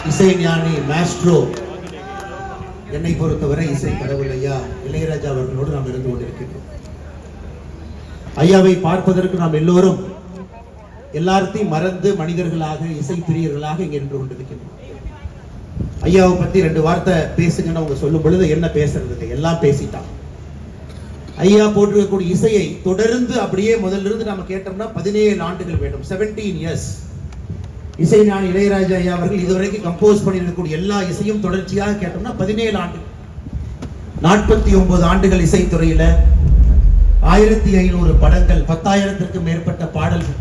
இசை ஞானி மாஸ்ட்ரோ, என்னை பொறுத்தவரை இசை கடவுள் ஐயா இளையராஜா அவர்களோடு நாம் இருந்து கொண்டிருக்கின்றோம். ஐயாவை பார்ப்பதற்கு நாம் எல்லோரும் எல்லாத்தையும் மறந்து மனிதர்களாக இசை பிரியர்களாக இங்கே நின்று கொண்டிருக்கின்றோம். ஐயாவை பத்தி 2 வார்த்தை பேசுங்கன்னு அவங்க சொல்லும் பொழுது என்ன பேசுறது, எல்லாம் பேசிட்டான். ஐயா போட்டிருக்கக்கூடிய இசையை தொடர்ந்து அப்படியே முதல்ல இருந்து நாம கேட்டோம்னா 17 ஆண்டுகள் வேண்டும், 17 இயர்ஸ். இசை ஞானி இளையராஜா ஐயா அவர்கள் இதுவரைக்கும் கம்போஸ் பண்ணியிருக்கக்கூடிய எல்லா இசையும் தொடர்ச்சியாக கேட்டோம்னா 17 ஆண்டுகள், 49 ஆண்டுகள் இசைத்துறையில, 1500 படங்கள், 10,000த்திற்கும் மேற்பட்ட பாடல்கள்.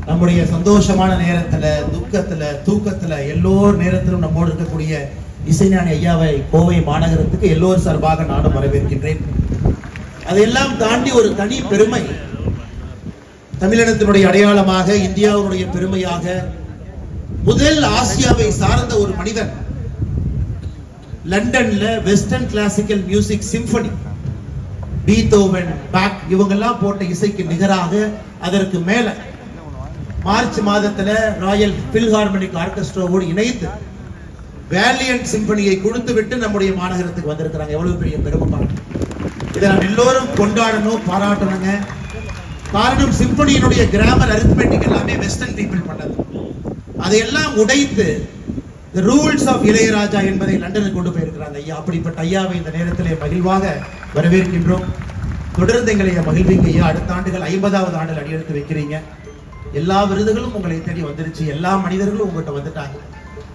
நம்முடைய சந்தோஷமான நேரத்துல, துக்கத்துல, தூக்கத்துல, எல்லோர் நேரத்திலும் நம்மோடு இருக்கக்கூடிய இசைஞானி ஐயாவை கோவை மாநகரத்துக்கு எல்லோர் சார்பாக நானும் வரவேற்கின்றேன். அதையெல்லாம் தாண்டி ஒரு தனி பெருமை, தமிழினத்தினுடைய அடையாளமாக, இந்தியாவுடைய பெருமையாக, முதல் ஆசியாவை சார்ந்த ஒரு மனிதன் லண்டன்ல western classical music symphony, Beethoven, Bach இவங்கெல்லாம் போட்ட இசைக்கு நிகராக, அதற்கு மேல மார்ச் மாதத்துல ராயல் பில்ஹார்மோனிக் ஆர்கெஸ்ட்ராவோடு இணைத்து வேலியன்ட் சிம்பனியை கொடுத்து விட்டு நம்முடைய மாநகரத்துக்கு வந்திருக்கிறாங்க. எவ்வளவு பெரிய பெருமை! இதை நாம் எல்லோரும் கொண்டாடணும், பாராட்டணுங்க. காரணம், சிம்பனியினுடைய கிராமர், அரித்மெட்டிக் எல்லாமே வெஸ்டர்ன் பீப்புள் பண்ணது. அதையெல்லாம் உடைத்து ரூல்ஸ் ஆஃப் இளையராஜா என்பதை லண்டனுக்கு கொண்டு போயிருக்கிறாங்க ஐயா. அப்படிப்பட்ட ஐயாவை இந்த நேரத்திலே மகிழ்வாக வரவேற்கின்றோம். தொடர்ந்து எங்களை மகிழ்விங்க ஐயா. அடுத்த ஆண்டுகள் 50வது ஆண்டில் அடியெடுத்து வைக்கிறீங்க. எல்லா விருதுகளும் உங்களை தேடி வந்துருச்சு, எல்லா மனிதர்களும் உங்கள்கிட்ட வந்துட்டாங்க.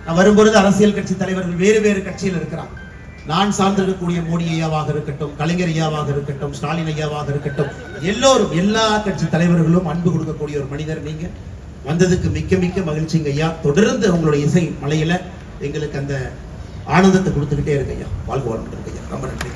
நான் வரும்பொழுது அரசியல் கட்சி தலைவர்கள் வேறு வேறு கட்சியில் இருக்கிறாங்க. நான் சார்ந்திருக்கக்கூடிய மோடி ஐயாவாக இருக்கட்டும், கலைஞர் ஐயாவாக இருக்கட்டும், ஸ்டாலின் ஐயாவாக இருக்கட்டும், எல்லோரும், எல்லா கட்சி தலைவர்களும் அன்பு கொடுக்கக்கூடிய ஒரு மனிதர் நீங்க. வந்ததுக்கு மிக்க மிக்க மகிழ்ச்சிங்க ஐயா. தொடர்ந்து உங்களுடைய இசை மலையில எங்களுக்கு அந்த ஆனந்தத்தை கொடுத்துக்கிட்டே இருக்கு ஐயா. வாழ்க வளமுடன் ஐயா. ரொம்ப நன்றி.